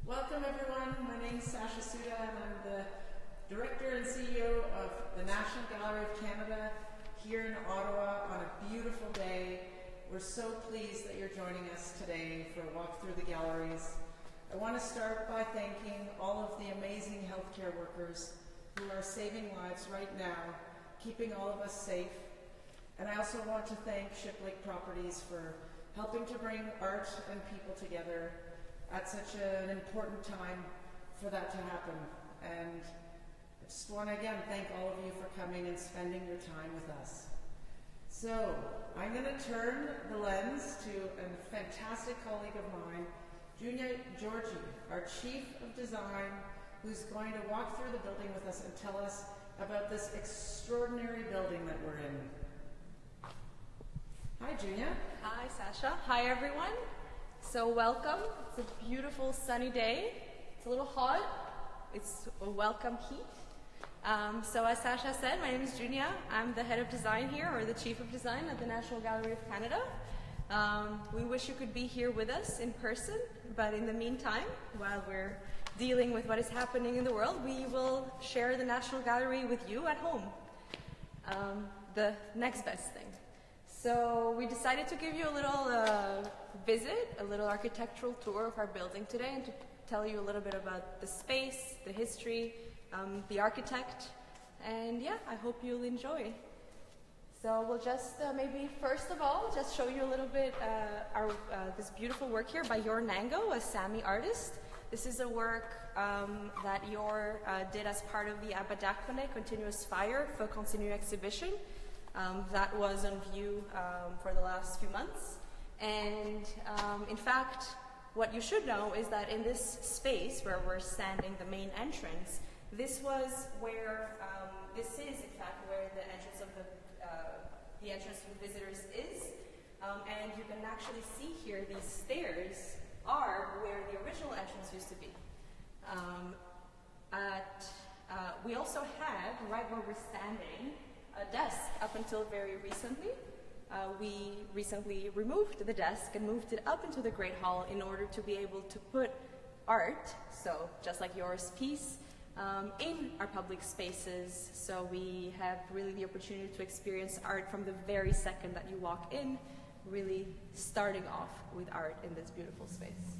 Welcome everyone, my name is Sasha Suda and I'm the Director and CEO of the National Gallery of Canada here in Ottawa on a beautiful day. We're so pleased that you're joining us today for a walk through the galleries. I want to start by thanking all of the amazing healthcare workers who are saving lives right now, keeping all of us safe. And I also want to thank Shiplake Properties for helping to bring art and people together at such an important time for that to happen. And I just want to again thank all of you for coming and spending your time with us. So I'm going to turn the lens to a fantastic colleague of mine, Junia Georgi, our Chief of Design, who's going to walk through the building with us and tell us about this extraordinary building that we're in. Hi, Junia. Hi, Sasha. Hi, everyone. So welcome. It's a beautiful sunny day. It's a little hot. It's a welcome heat. So as Sasha said, my name is Junia. I'm the head of design here, or the chief of design at the National Gallery of Canada. We wish you could be here with us in person, but in the meantime, while we're dealing with what is happening in the world, we will share the National Gallery with you at home. The next best thing. So we decided to give you a little visit, a little architectural tour of our building today, and to tell you a little bit about the space, the history, the architect, and yeah, I hope you'll enjoy. So we'll just maybe first of all just show you a little bit this beautiful work here by Yor Nango, a Sami artist. This is a work that Yor did as part of the Abadakone Continuous Fire for Continue exhibition. That was on view for the last few months. And in fact, what you should know is that in this space where we're standing, the main entrance, this was where, this is in fact where the entrance of the entrance for visitors is. And you can actually see here these stairs are where the original entrance used to be. We also had, right where we're standing, a desk up until very recently. We recently removed the desk and moved it up into the Great Hall in order to be able to put art, so just like Yor's piece, in our public spaces. So we have really the opportunity to experience art from the very second that you walk in, really starting off with art in this beautiful space.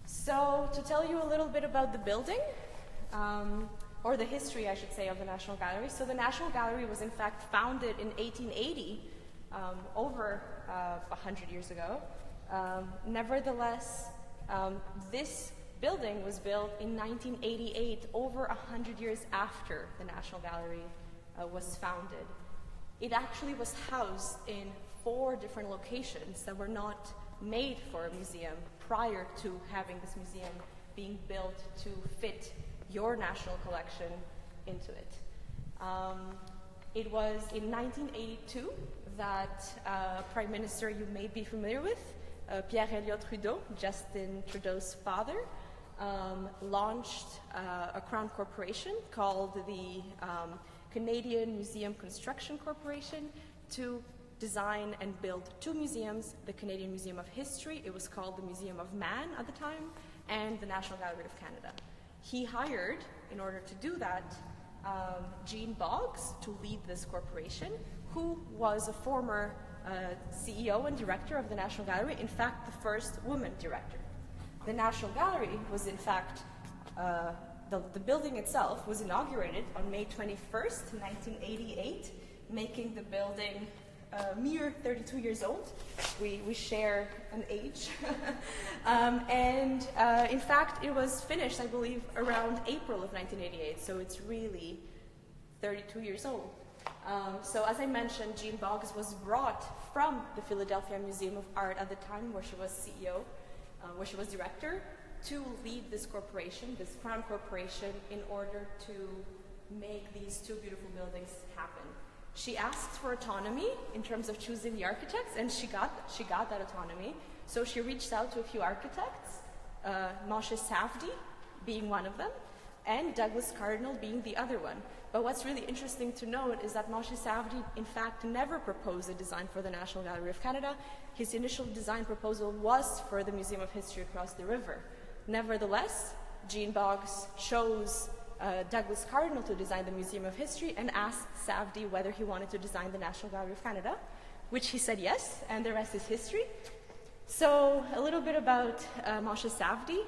So to tell you a little bit about the building, or the history, I should say, of the National Gallery. So the National Gallery was in fact founded in 1880, over 100 years ago. Nevertheless, this building was built in 1988, over 100 years after the National Gallery was founded. It actually was housed in 4 different locations that were not made for a museum prior to having this museum being built to fit your national collection into it. It was in 1982 that Prime Minister you may be familiar with, Pierre Elliott Trudeau, Justin Trudeau's father, launched a Crown corporation called the Canadian Museum Construction Corporation to design and build 2 museums, the Canadian Museum of History, it was called the Museum of Man at the time, and the National Gallery of Canada. He hired, in order to do that, Jean Boggs to lead this corporation, who was a former CEO and director of the National Gallery, in fact, the first woman director. The National Gallery was, in fact, the building itself was inaugurated on May 21st, 1988, making the building mere 32 years old. We share an age. In fact, it was finished, I believe, around April of 1988, so it's really 32 years old. So as I mentioned, Jean Boggs was brought from the Philadelphia Museum of Art at the time, where she was CEO, where she was director, to lead this corporation, this Crown Corporation, in order to make these 2 beautiful buildings happen. She asked for autonomy in terms of choosing the architects, and she got that autonomy. So she reached out to a few architects, Moshe Safdie being one of them, and Douglas Cardinal being the other one. But what's really interesting to note is that Moshe Safdie, in fact, never proposed a design for the National Gallery of Canada. His initial design proposal was for the Museum of History across the river. Nevertheless, Jean Boggs chose Douglas Cardinal to design the Museum of History and asked Safdie whether he wanted to design the National Gallery of Canada, which he said yes, and the rest is history. So a little bit about Moshe Safdie.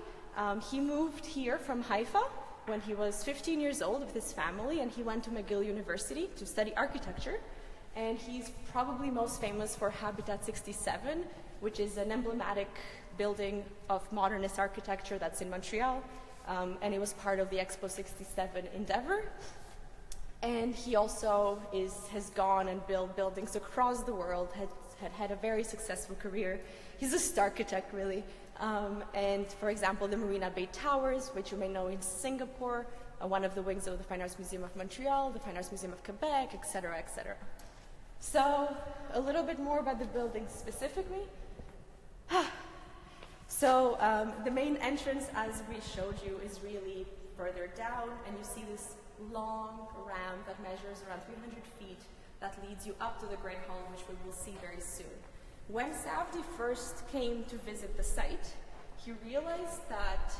He moved here from Haifa when he was 15 years old with his family, and he went to McGill University to study architecture. And he's probably most famous for Habitat 67, which is an emblematic building of modernist architecture that's in Montreal, and it was part of the Expo 67 endeavor. And he also has gone and built buildings across the world, had a very successful career. He's a star architect, really. And for example, the Marina Bay Towers, which you may know in Singapore, one of the wings of the Fine Arts Museum of Montreal, the Fine Arts Museum of Quebec, etc., etc. So a little bit more about the building specifically. So the main entrance, as we showed you, is really further down, and you see this long ramp that measures around 300 feet that leads you up to the Great Hall, which we will see very soon. When Safdie first came to visit the site, he realized that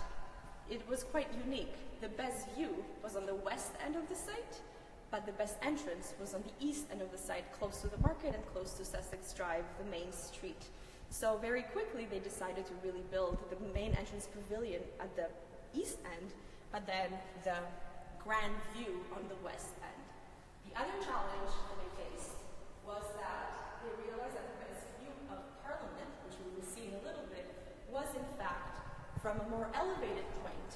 it was quite unique. The best view was on the west end of the site, but the best entrance was on the east end of the site, close to the market and close to Sussex Drive, the main street. So very quickly they decided to really build the main entrance pavilion at the east end, but then the grand view on the west end. The other challenge that they faced was that they realized that the best view of Parliament, which we will see in a little bit, was in fact from a more elevated point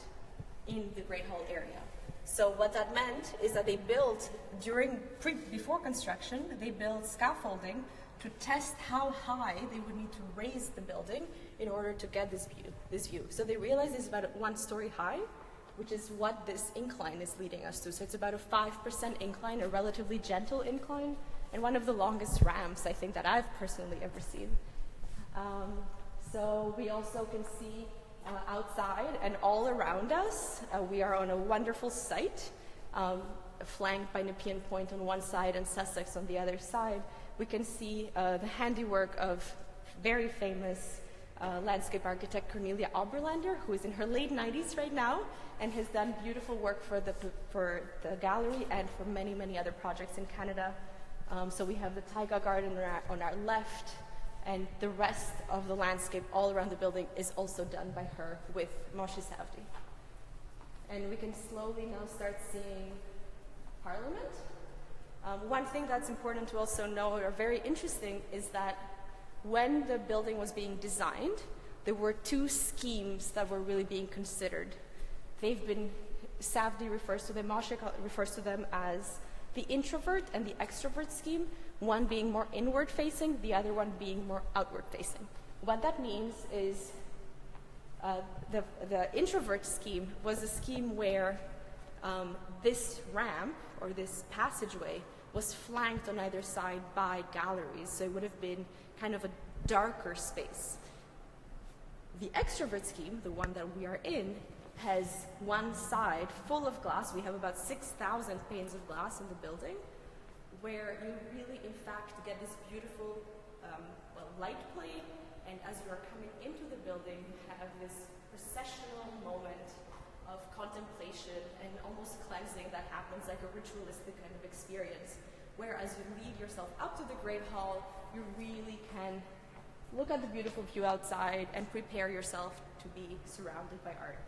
in the Great Hall area. So what that meant is that they built, before construction, they built scaffolding to test how high they would need to raise the building in order to get this view. So they realized it's about 1 story high, which is what this incline is leading us to. So it's about a 5% incline, a relatively gentle incline, and one of the longest ramps, I think, that I've personally ever seen. So we also can see outside and all around us, we are on a wonderful site, flanked by Nepean Point on one side and Sussex on the other side. We can see the handiwork of very famous landscape architect Cornelia Oberlander, who is in her late 90s right now and has done beautiful work for the gallery and for many, many other projects in Canada. So we have the Taiga Garden on our left, and the rest of the landscape all around the building is also done by her with Moshe Safdie. And we can slowly now start seeing Parliament. One thing that's important to also know, or very interesting, is that when the building was being designed, there were 2 schemes that were really being considered. Safdie refers to them, Moshe refers to them as the introvert and the extrovert scheme, one being more inward facing, the other one being more outward facing. What that means is the introvert scheme was a scheme where this ramp or this passageway was flanked on either side by galleries, so it would have been kind of a darker space. The extrovert scheme, the one that we are in, has one side full of glass. We have about 6,000 panes of glass in the building, where you really, in fact, get this beautiful light play, and as you are coming into the building, you have this processional moment of contemplation and almost cleansing that happens like a ritualistic kind of experience, where as you lead yourself up to the Great Hall, you really can look at the beautiful view outside and prepare yourself to be surrounded by art.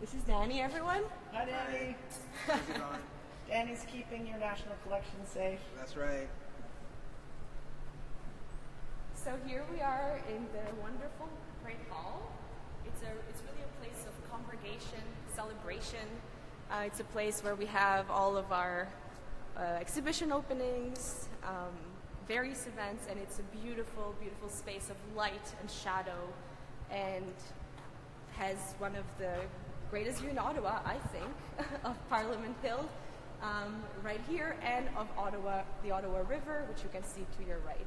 This is Danny, everyone. Hi, Danny. Danny's keeping your national collection safe. That's right. So here we are in the wonderful Great Hall. It's really a place of congregation, celebration. It's a place where we have all of our exhibition openings, various events, and it's a beautiful, beautiful space of light and shadow, and has one of the greatest view in Ottawa, I think, of Parliament Hill right here, and of Ottawa, the Ottawa River, which you can see to your right.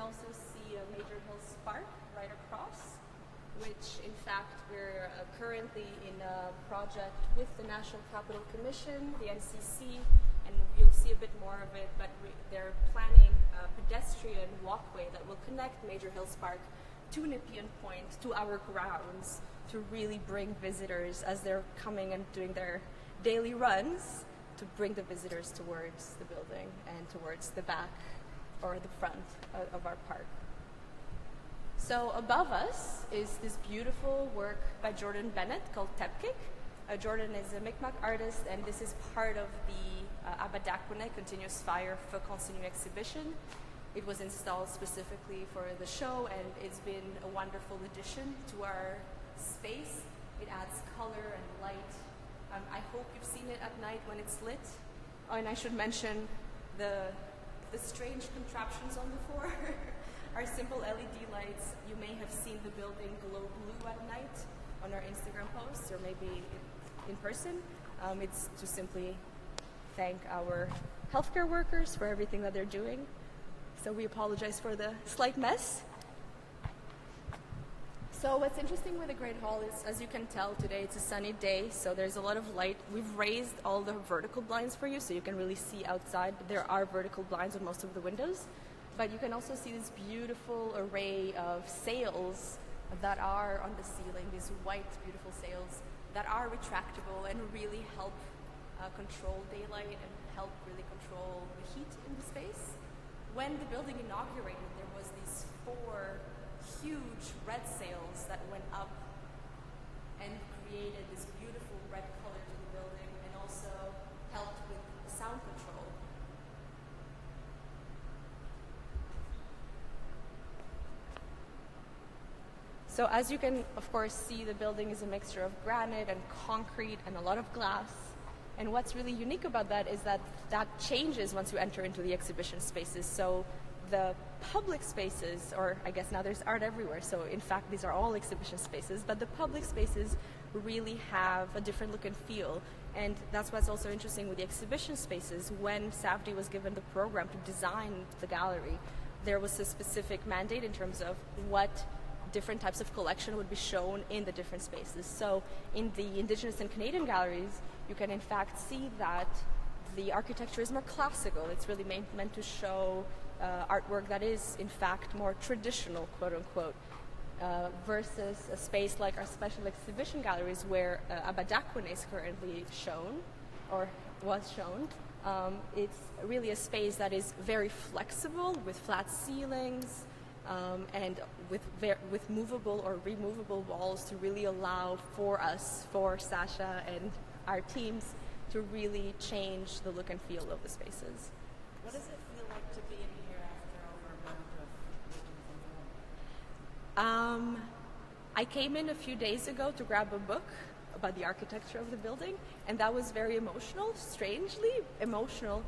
also see a Major Hill Spark right across, which in fact we're currently in a project with the National Capital Commission, the NCC, and you'll see a bit more of it, but they're planning a pedestrian walkway that will connect Major Hill Spark to Nepean Point, to our grounds, to really bring visitors as they're coming and doing their daily runs, to bring the visitors towards the building and towards the back or the front of our park. So above us is this beautiful work by Jordan Bennett called Tepkik. Jordan is a Mi'kmaq artist, and this is part of the Abadakwane Continuous Fire Feu Continu exhibition. It was installed specifically for the show, and it's been a wonderful addition to our space. It adds color and light. I hope you've seen it at night when it's lit. Oh, and I should mention the strange contraptions on the floor. Our simple LED lights. You may have seen the building glow blue at night on our Instagram posts, or maybe in person. It's to simply thank our healthcare workers for everything that they're doing. So we apologize for the slight mess. So what's interesting with the Great Hall is, as you can tell today, it's a sunny day, so there's a lot of light. We've raised all the vertical blinds for you, so you can really see outside. There are vertical blinds on most of the windows, but you can also see this beautiful array of sails that are on the ceiling, these white, beautiful sails that are retractable and really help control daylight and help really control the heat in the space. When the building inaugurated, there was these 4 huge red sails that went up and created this beautiful red color to the building, and also helped with sound control. So as you can, of course, see, the building is a mixture of granite and concrete and a lot of glass. And what's really unique about that is that that changes once you enter into the exhibition spaces. So the public spaces, or I guess now there's art everywhere, so in fact these are all exhibition spaces, but the public spaces really have a different look and feel. And that's what's also interesting with the exhibition spaces. When Safdie was given the program to design the gallery, there was a specific mandate in terms of what different types of collection would be shown in the different spaces. So in the Indigenous and Canadian galleries, you can in fact see that the architecture is more classical. It's really meant to show artwork that is in fact more traditional, quote unquote, versus a space like our special exhibition galleries where Abadakwane is currently shown, or was shown. It's really a space that is very flexible, with flat ceilings, and with movable or removable walls to really allow for us, for Sasha and our teams, to really change the look and feel of the spaces. What does it feel like to be in here after over a month of working from home? I came in a few days ago to grab a book about the architecture of the building, and that was very emotional, strangely emotional.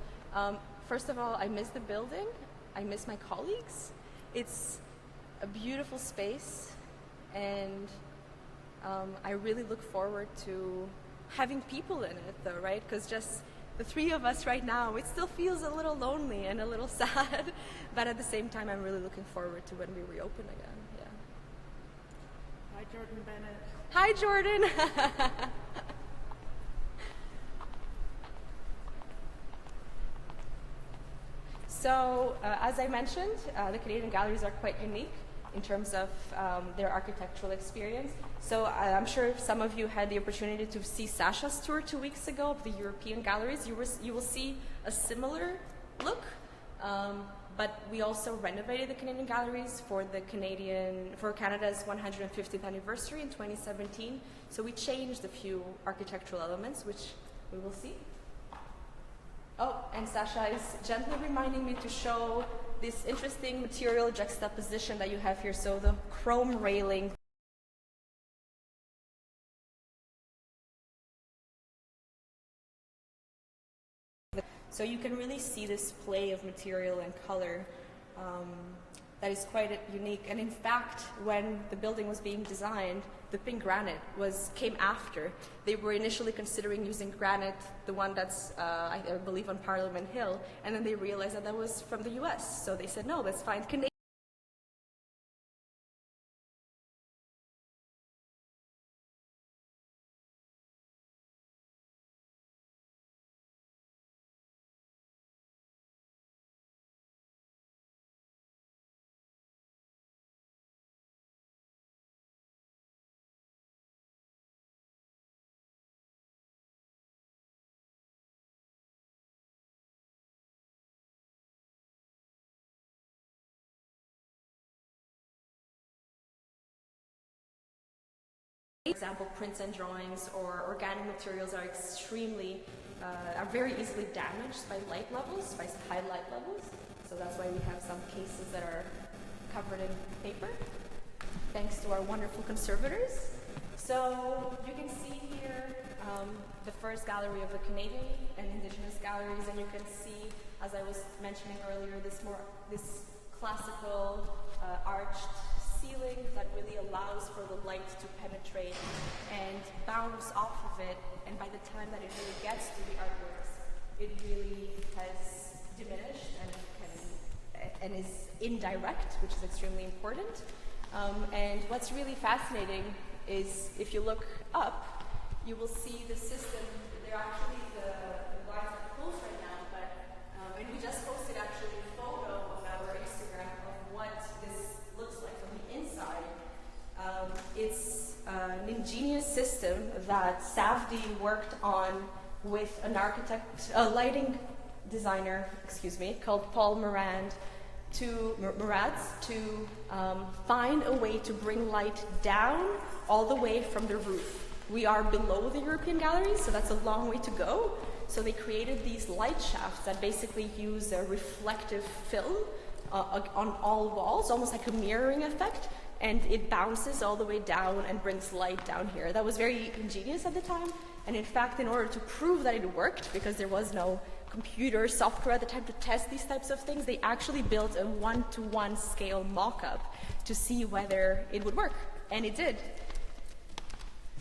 First of all, I miss the building. I miss my colleagues. It's a beautiful space, and I really look forward to having people in it, though, right? Because just the 3 of us right now, it still feels a little lonely and a little sad, but at the same time, I'm really looking forward to when we reopen again. Yeah. Hi, Jordan Bennett. Hi, Jordan. So, as I mentioned, the Canadian galleries are quite unique in terms of their architectural experience. So I'm sure some of you had the opportunity to see Sasha's tour 2 weeks ago of the European galleries. You will see a similar look, but we also renovated the Canadian galleries for Canada's 150th anniversary in 2017. So we changed a few architectural elements, which we will see. Oh, and Sasha is gently reminding me to show this interesting material juxtaposition that you have here. So the chrome railing. So you can really see this play of material and color that is quite unique. And in fact, when the building was being designed, the pink granite came after. They were initially considering using granite, the one that's, I believe, on Parliament Hill, and then they realized that was from the US. So they said, no, let's find Canadian. For example, prints and drawings or organic materials are are very easily damaged by light levels, by high light levels. So that's why we have some cases that are covered in paper, thanks to our wonderful conservators. So you can see here the first gallery of the Canadian and Indigenous galleries, and you can see, as I was mentioning earlier, this classical arched ceiling that really allows for the light to penetrate and bounce off of it, and by the time that it really gets to the artworks, it really has diminished and is indirect, which is extremely important. And what's really fascinating is if you look up, you will see the system. They're actually the lines are closed right now, but and we just posted actually a photo on our Instagram of what this looks like from the inside. It's an ingenious system that Safdie worked on with an architect, a lighting designer, called Paul Murads to find a way to bring light down all the way from the roof. We are below the European galleries, so that's a long way to go. So they created these light shafts that basically use a reflective film on all walls, almost like a mirroring effect, and it bounces all the way down and brings light down here. That was very ingenious at the time, and in fact, in order to prove that it worked, because there was no computer software at the time to test these types of things, they actually built a 1-to-1 scale mock-up to see whether it would work, and it did.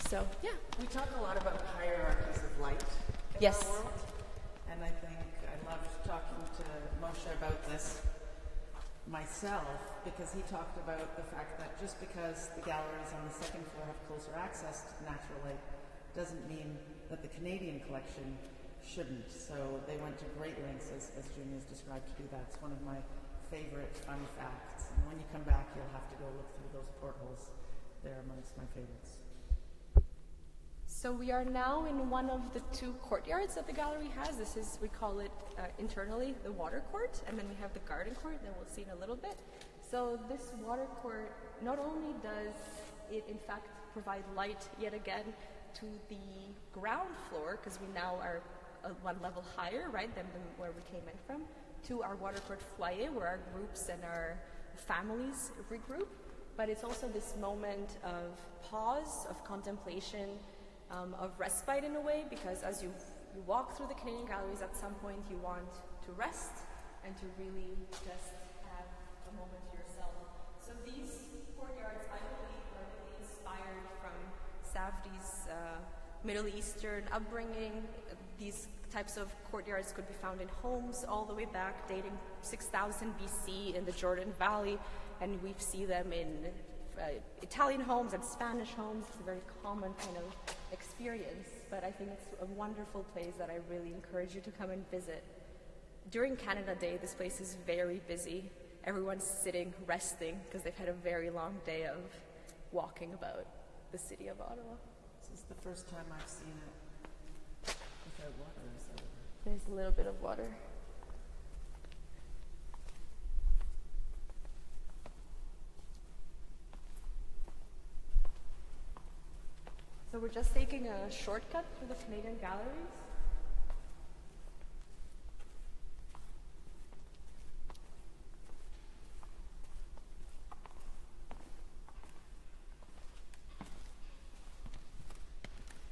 So, yeah. We talk a lot about hierarchies of light in Yes. our world, and I think I loved talking to Moshe about this myself, because he talked about the fact that just because the galleries on the second floor have closer access to natural light doesn't mean that the Canadian collection shouldn't. So they went to great lengths, as Junior's described, to do that. It's one of my favorite fun facts. And when you come back, you'll have to go look through those portholes. They're amongst my favorites. So we are now in one of the two courtyards that the gallery has. This is, we call it internally the water court, and then we have the garden court that we'll see in a little bit. So this water court, not only does it in fact provide light yet again to the ground floor, because we now are one level higher, right, than where we came in from, to our water court foyer, where our groups and our families regroup. But it's also this moment of pause, of contemplation, of respite in a way, because as you walk through the Canadian galleries, at some point you want to rest and to really just have a moment to yourself. So these courtyards, I believe, are really inspired from Safdie's Middle Eastern upbringing. These types of courtyards could be found in homes all the way back, dating 6000 BC in the Jordan Valley, and we see them in Italian homes and Spanish homes. It's a very common kind of experience, but I think it's a wonderful place that I really encourage you to come and visit. During Canada Day, this place is very busy. Everyone's sitting, resting, because they've had a very long day of walking about the city of Ottawa. This is the first time I've seen it without water. There's a little bit of water. So we're just taking a shortcut through the Canadian galleries.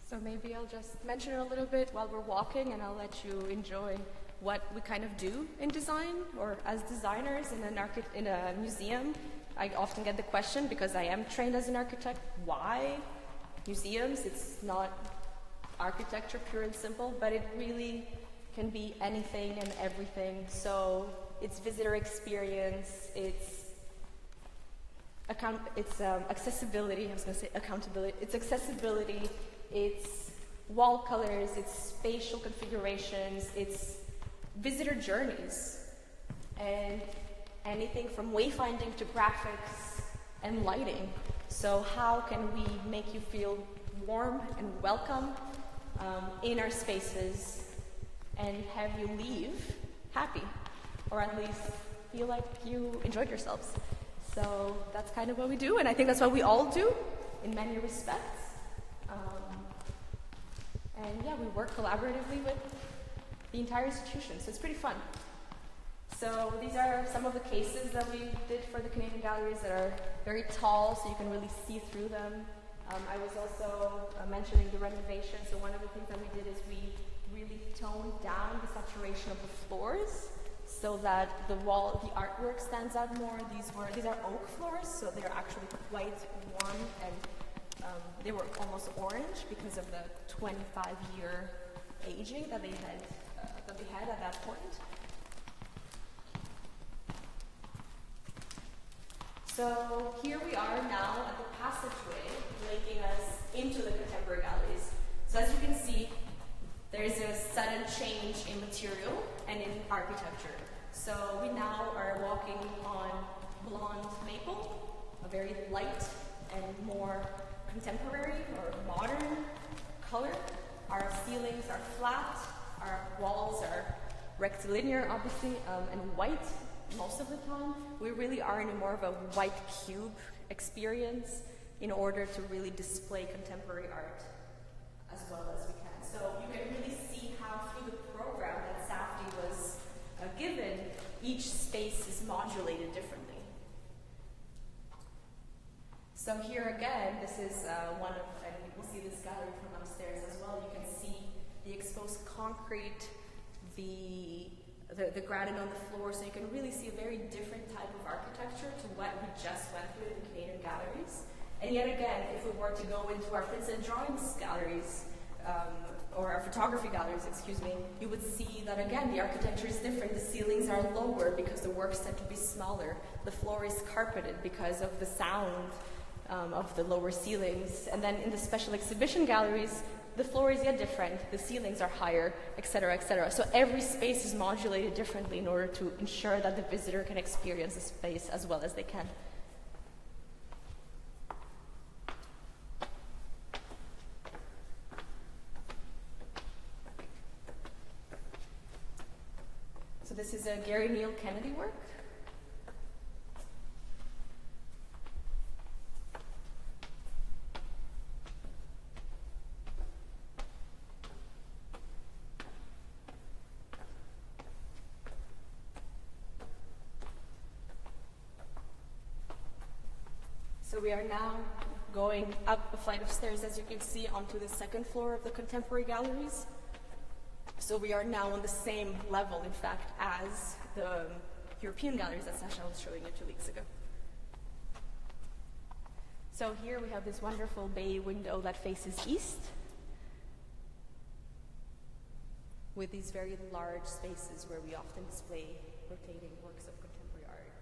So maybe I'll just mention it a little bit while we're walking, and I'll let you enjoy what we kind of do in design, or as designers in a museum. I often get the question, because I am trained as an architect, why museums? It's not architecture pure and simple, but it really can be anything and everything. So it's visitor experience, it's accessibility, I was going to say accountability, it's accessibility, it's wall colors, it's spatial configurations, it's visitor journeys, and anything from wayfinding to graphics and lighting. So how can we make you feel warm and welcome in our spaces and have you leave happy, or at least feel like you enjoyed yourselves? So that's kind of what we do, and I think that's what we all do in many respects. And yeah, we work collaboratively with the entire institution, so it's pretty fun. So these are some of the cases that we did for the Canadian galleries that are very tall, so you can really see through them. I was also mentioning the renovation, so one of the things that we did is we really toned down the saturation of the floors so that the artwork stands out more. These are oak floors, so they're actually quite warm, and they were almost orange because of the 25-year aging that they had at that point. So here we are now at the passageway linking us into the contemporary galleries. So as you can see, there is a sudden change in material and in architecture. So we now are walking on blonde maple, a very light and more contemporary or modern color. Our ceilings are flat, our walls are rectilinear, obviously, and white most of the time. We really are in more of a white cube experience in order to really display contemporary art as well as we can. So you can really see how through the program that Safdie was given, each space is modulated differently. So here again, this is one of, and you can see this gallery from upstairs as well. You can see the exposed concrete, the granite on the floor, so you can really see a very different type of architecture to what we just went through in the Canadian galleries. And yet again, if we were to go into our prints and drawings galleries, or our photography galleries, you would see that again, the architecture is different. The ceilings are lower because the works tend to be smaller. The floor is carpeted because of the sound of the lower ceilings. And then in the special exhibition galleries, the floor is yet different, the ceilings are higher, etc., etc. So every space is modulated differently in order to ensure that the visitor can experience the space as well as they can. So this is a Gary Neal Kennedy work. So we are now going up a flight of stairs, as you can see, onto the second floor of the contemporary galleries. So we are now on the same level, in fact, as the European galleries that Sasha was showing you 2 weeks ago. So here we have this wonderful bay window that faces east, with these very large spaces where we often display rotating works of contemporary art.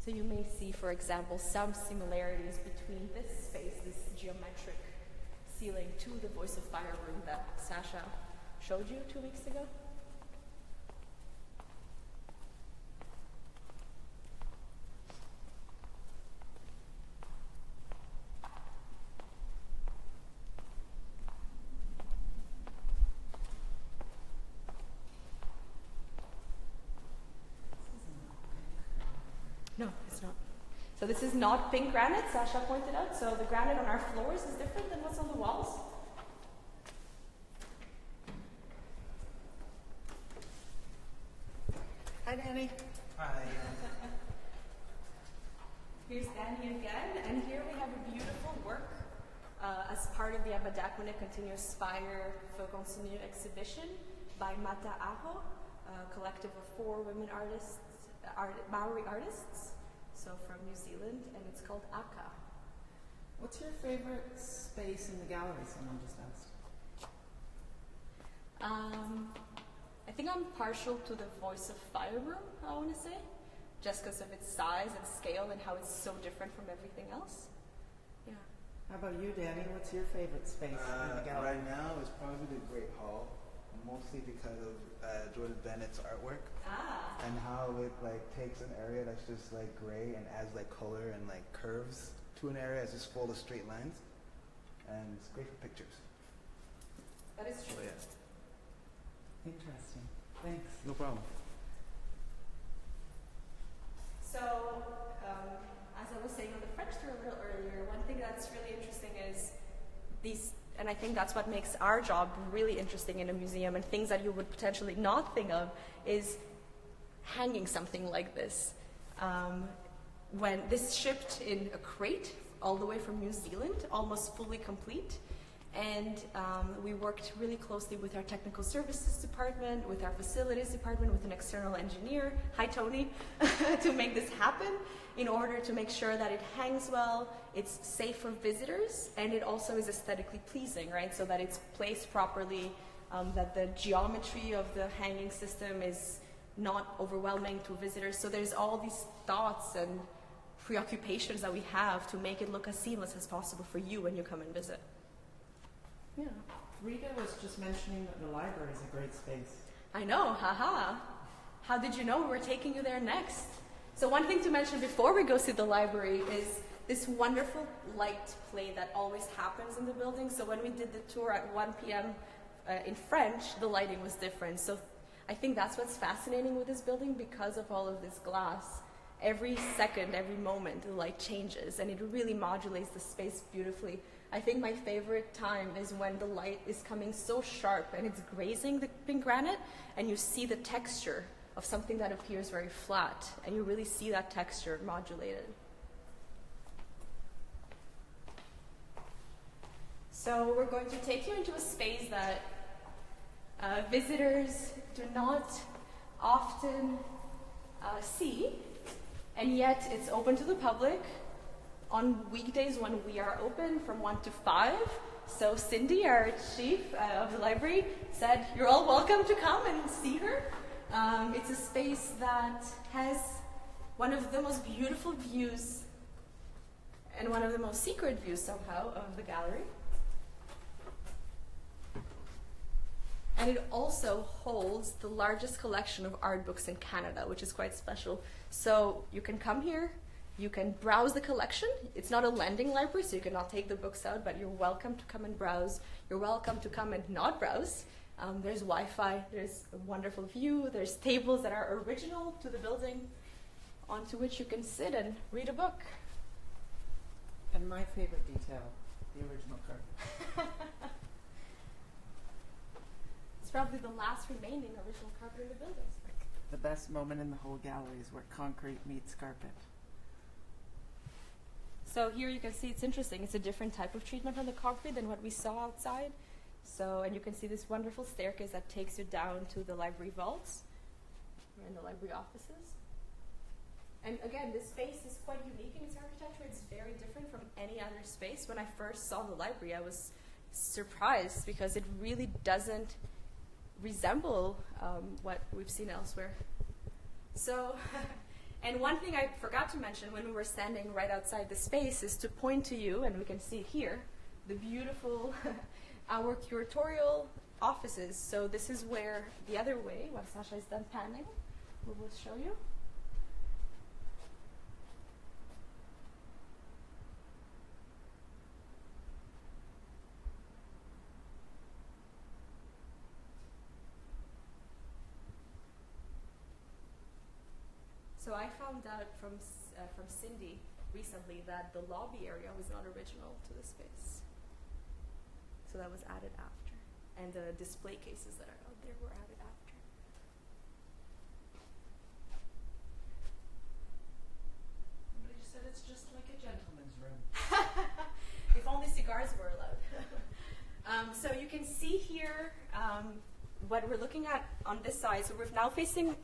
So you may see, for example, some similarities between this space, this geometric ceiling, to the Voice of Fire room that Sasha showed you 2 weeks ago. No, it's not. So this is not pink granite, Sasha pointed out. So the granite on our floors is different than what's on the walls. Hi, Danny. Hi. Here's Danny again, and here we have a beautiful work as part of the Abadakwane Continuous Fire Feu Continu exhibition by Mata Aho, a collective of 4 women artists, Maori artists, so from New Zealand, and it's called Aka. What's your favorite space in the gallery? Someone just asked. I think I'm partial to the Voice of Fire room, I want to say, just because of its size and scale and how it's so different from everything else. Yeah. How about you, Danny? What's your favorite space in the gallery? Right now is probably the Great Hall, mostly because of Jordan Bennett's artwork and how it like takes an area that's just like gray and adds like color and like curves to an area that's just full of straight lines, and it's great for pictures. That is true. So, yeah. Interesting. No problem. So, as I was saying on the French tour a little earlier, one thing that's really interesting is these, and I think that's what makes our job really interesting in a museum, and things that you would potentially not think of, is hanging something like this. When this shipped in a crate all the way from New Zealand, almost fully complete, and we worked really closely with our technical services department, with our facilities department, with an external engineer, hi Tony, to make this happen, in order to make sure that it hangs well, it's safe for visitors, and it also is aesthetically pleasing, right? So that it's placed properly, that the geometry of the hanging system is not overwhelming to visitors. So there's all these thoughts and preoccupations that we have to make it look as seamless as possible for you when you come and visit. Yeah. Rita was just mentioning that the library is a great space. I know, haha. How did you know we were taking you there next? So one thing to mention before we go see the library is this wonderful light play that always happens in the building. So when we did the tour at 1 p.m. In French, the lighting was different. So I think that's what's fascinating with this building, because of all of this glass. Every second, every moment, the light changes, and it really modulates the space beautifully. I think my favorite time is when the light is coming so sharp and it's grazing the pink granite, and you see the texture of something that appears very flat, and you really see that texture modulated. So we're going to take you into a space that visitors do not often see, and yet it's open to the public on weekdays when we are open from 1 to 5. So Cindy, our chief of the library, said you're all welcome to come and see her. It's a space that has one of the most beautiful views and one of the most secret views somehow of the gallery. And it also holds the largest collection of art books in Canada, which is quite special. So you can come here, you can browse the collection. It's not a lending library, so you cannot take the books out, but you're welcome to come and browse. You're welcome to come and not browse. There's Wi-Fi, there's a wonderful view, there's tables that are original to the building, onto which you can sit and read a book. And my favorite detail, the original carpet. It's probably the last remaining original carpet in the building. The best moment in the whole gallery is where concrete meets carpet. So here you can see it's interesting. It's a different type of treatment on the concrete than what we saw outside. So, and you can see this wonderful staircase that takes you down to the library vaults and the library offices. And again, this space is quite unique in its architecture. It's very different from any other space. When I first saw the library, I was surprised because it really doesn't resemble what we've seen elsewhere. So, and one thing I forgot to mention when we were standing right outside the space is to point to you, and we can see it here, the beautiful, our curatorial offices. So this is where, the other way, while Sasha is done panning, we will show you. So I found out from Cindy recently that the lobby area was not original to the space. So that was added after. And the display cases that are out there were added after. Somebody just said it's just like a gentleman's room. If only cigars were allowed. So you can see here what we're looking at on this side. So we're now facing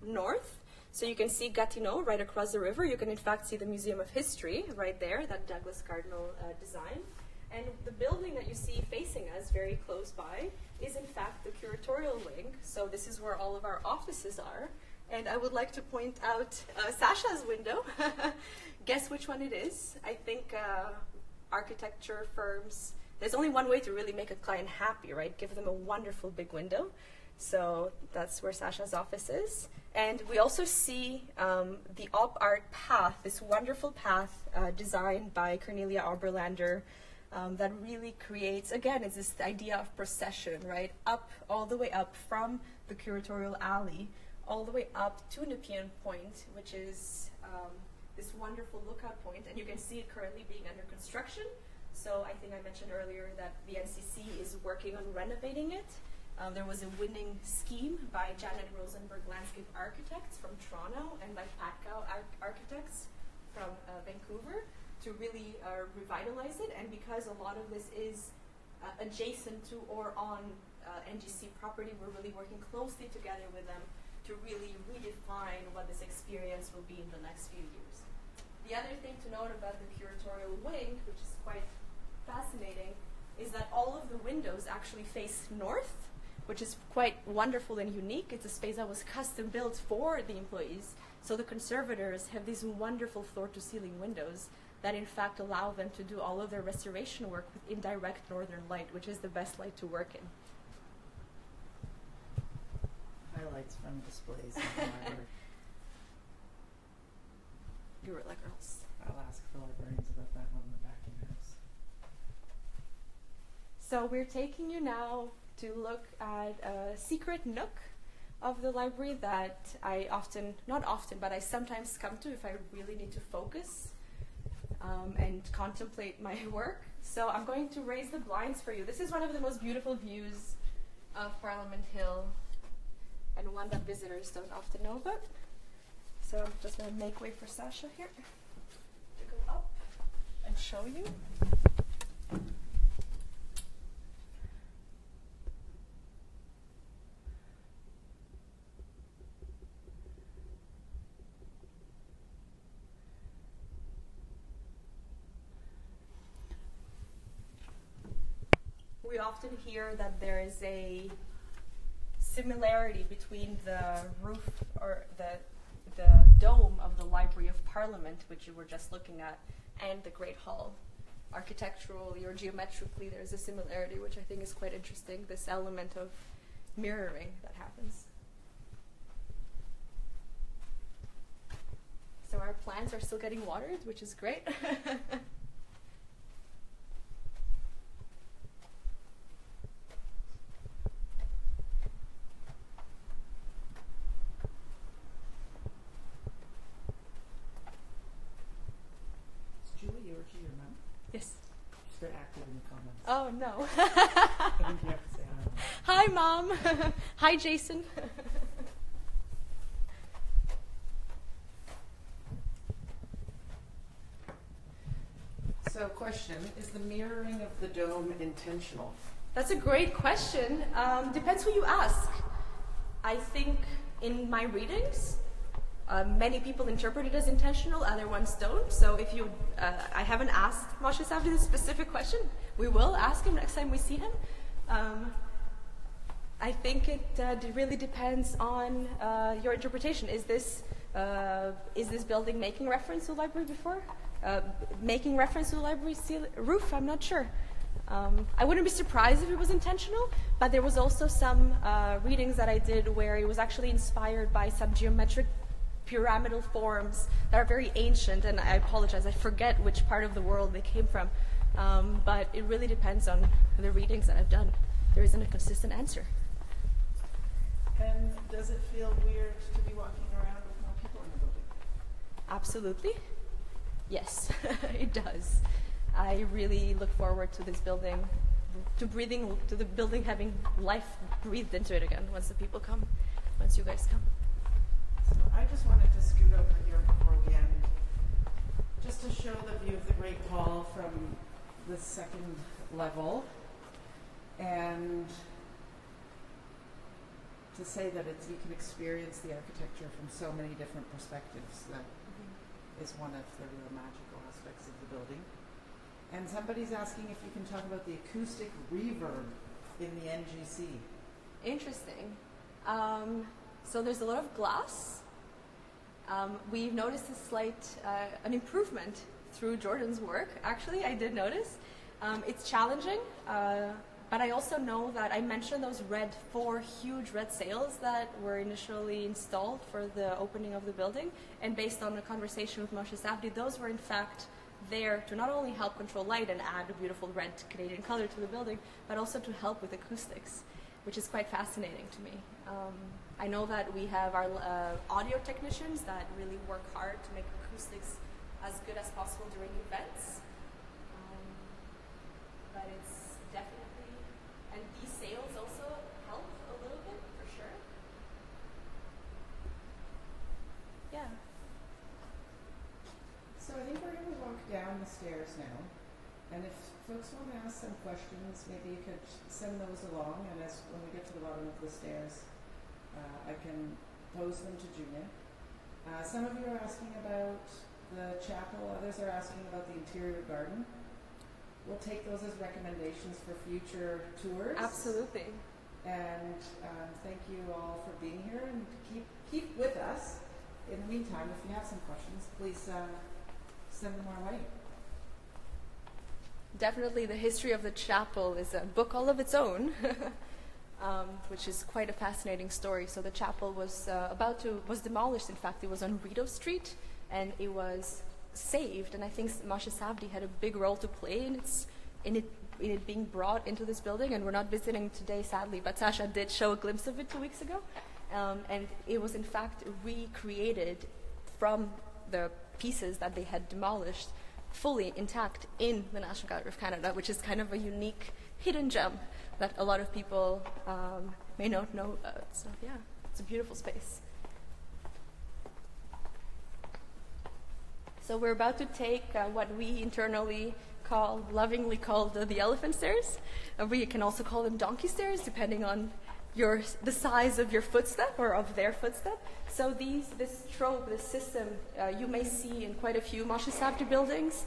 north. So you can see Gatineau right across the river. You can in fact see the Museum of History right there, that Douglas Cardinal design. And the building that you see facing us very close by is in fact the curatorial wing. So this is where all of our offices are. And I would like to point out Sasha's window. Guess which one it is? I think architecture firms, there's only one way to really make a client happy, right? Give them a wonderful big window. So that's where Sasha's office is. And we also see the Op Art path, this wonderful path designed by Cornelia Oberlander, that really creates, again, it's this idea of procession, right? Up, all the way up from the curatorial alley, all the way up to Nepean Point, which is this wonderful lookout point, and you can see it currently being under construction. So I think I mentioned earlier that the NCC is working on renovating it. There was a winning scheme by Janet Rosenberg Landscape Architects from Toronto and by Patcow Architects from Vancouver to really revitalize it. And because a lot of this is adjacent to or on NGC property, we're really working closely together with them to really redefine what this experience will be in the next few years. The other thing to note about the curatorial wing, which is quite fascinating, is that all of the windows actually face north, which is quite wonderful and unique. It's a space that was custom built for the employees. So the conservators have these wonderful floor-to-ceiling windows that in fact allow them to do all of their restoration work with indirect northern light, which is the best light to work in. Highlights from displays in the library. You were like girls. I'll ask the librarians about that one in the back of the house. So we're taking you now to look at a secret nook of the library that I sometimes come to if I really need to focus and contemplate my work. So I'm going to raise the blinds for you. This is one of the most beautiful views of Parliament Hill, and one that visitors don't often know about. So I'm just going to make way for Sasha here to go up and show you. We often hear that there is a similarity between the roof or the dome of the Library of Parliament, which you were just looking at, and the Great Hall. Architecturally or geometrically, there's a similarity, which I think is quite interesting, this element of mirroring that happens. So our plants are still getting watered, which is great. Yes. She's very active in the comments. Oh, no. I think you have to say hi. Hi, Mom. Hi, Jason. So, question, is the mirroring of the dome intentional? That's a great question. Depends who you ask. I think in my readings, many people interpret it as intentional, other ones don't. So if you, I haven't asked Moshe Safdie this specific question. We will ask him next time we see him. I think it really depends on your interpretation. Is this building making reference to the library before? Making reference to the library roof? I'm not sure. I wouldn't be surprised if it was intentional, but there was also some readings that I did where it was actually inspired by some geometric pyramidal forms that are very ancient, and I apologize, I forget which part of the world they came from, but it really depends on the readings that I've done. There isn't a consistent answer. And does it feel weird to be walking around with more people in the building? Absolutely. Yes, it does. I really look forward to this building, to the building having life breathed into it again once the people come, once you guys come. So I just wanted to scoot over here before we end, just to show the view of the Great Hall from the second level, and to say that you can experience the architecture from so many different perspectives. That is one of the real magical aspects of the building. And somebody's asking if you can talk about the acoustic reverb in the NGC. Interesting. So there's a lot of glass. We've noticed a slight, an improvement through Jordan's work. Actually, I did notice. It's challenging, but I also know that I mentioned those four huge red sails that were initially installed for the opening of the building. And based on a conversation with Moshe Safdie, those were in fact there to not only help control light and add a beautiful red Canadian color to the building, but also to help with acoustics, which is quite fascinating to me. I know that we have our audio technicians that really work hard to make acoustics as good as possible during events. But it's definitely, and these sails also help a little bit, for sure. Yeah. So I think we're going to walk down the stairs now. And if folks want to ask some questions, maybe you could send those along. And as when we get to the bottom of the stairs, I can pose them to Julia. Some of you are asking about the chapel. Others are asking about the interior garden. We'll take those as recommendations for future tours. Absolutely. And thank you all for being here, and keep with us. In the meantime, if you have some questions, please send them our way. Definitely the history of the chapel is a book all of its own, which is quite a fascinating story. So the chapel was was demolished. In fact, it was on Rideau Street, and it was saved. And I think Moshe Safdie had a big role to play in it being brought into this building. And we're not visiting today, sadly, but Sasha did show a glimpse of it 2 weeks ago. And it was in fact recreated from the pieces that they had demolished, fully intact in the National Gallery of Canada, which is kind of a unique hidden gem that a lot of people may not know about. So yeah, it's a beautiful space. So we're about to take what we internally lovingly call the elephant stairs. We can also call them donkey stairs, depending on the size of your footstep or of their footstep. So this trope, this system, you may see in quite a few Moshe Safdie buildings.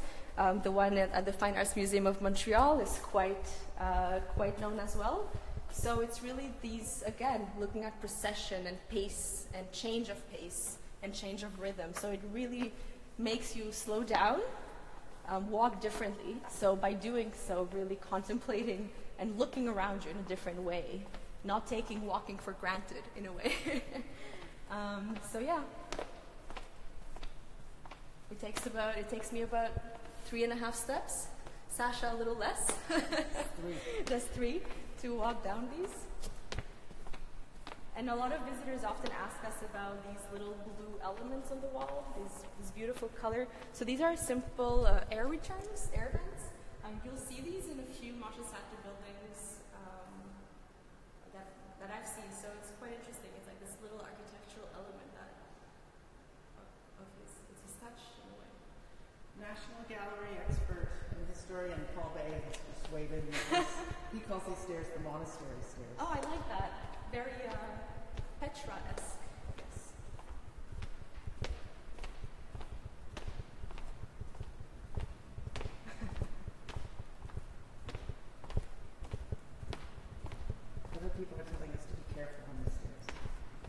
The one at the Fine Arts Museum of Montreal is quite known as well. So it's really these, again, looking at procession and pace and change of pace and change of rhythm. So it really makes you slow down, walk differently. So by doing so, really contemplating and looking around you in a different way. Not taking walking for granted, in a way. So yeah, it takes me about 3.5 steps. Sasha a little less. Just 3 to walk down these. And a lot of visitors often ask us about these little blue elements on the wall, this beautiful color. So these are simple air returns, air vents. You'll see these in a few Moshe Safdie buildings that I've seen, so it's quite interesting. It's like this little architectural element of his touch in a way. National Gallery expert and historian Paul Bay has persuaded me. He calls these stairs the monastery stairs. Oh, I like that. Very Petra-esque. Yes. Other people are telling us to be careful on the stairs.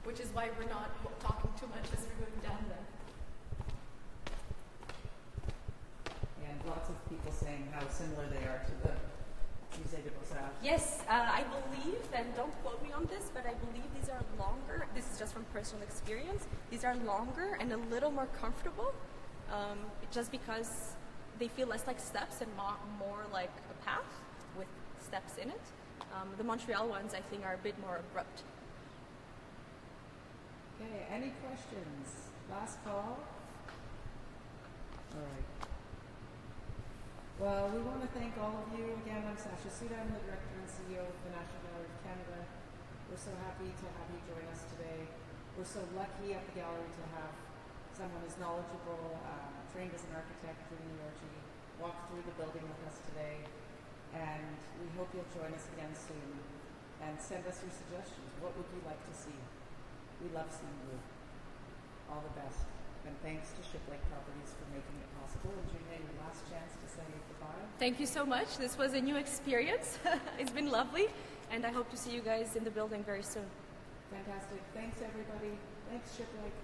Which is why we're not talking too much as we're going down them. And lots of people saying how similar they are to the Musée de Beaux-Arts. Yes, I believe, and don't quote me on this, but I believe these are longer. This is just from personal experience. These are longer and a little more comfortable, just because they feel less like steps and more like a path with steps in it. The Montreal ones, I think, are a bit more abrupt. Okay, any questions? Last call? All right. Well, we want to thank all of you. Again, I'm Sasha Suda. I'm the Director and CEO of the National Gallery of Canada. We're so happy to have you join us today. We're so lucky at the gallery to have someone as knowledgeable, trained as an architect, Julie Yorgi, walk through the building with us today. And we hope you'll join us again soon and send us your suggestions. What would you like to see? We love seeing you. All the best. And thanks to Shiplake Properties for making it possible. And Julia, your last chance to say goodbye. Thank you so much. This was a new experience. It's been lovely. And I hope to see you guys in the building very soon. Fantastic. Thanks, everybody. Thanks, Shiplake.